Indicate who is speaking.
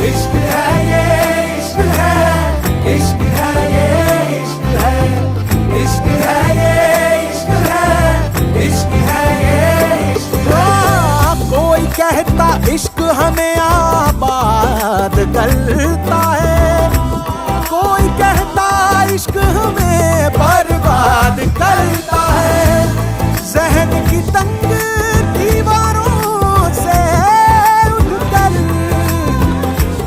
Speaker 1: इश्क है ये इश्क है, इश्क है ये इश्क है, इश्क है ये इश्क है, इश्क है ये इश्क है।
Speaker 2: कोई कहता इश्क हमें आबाद करता है,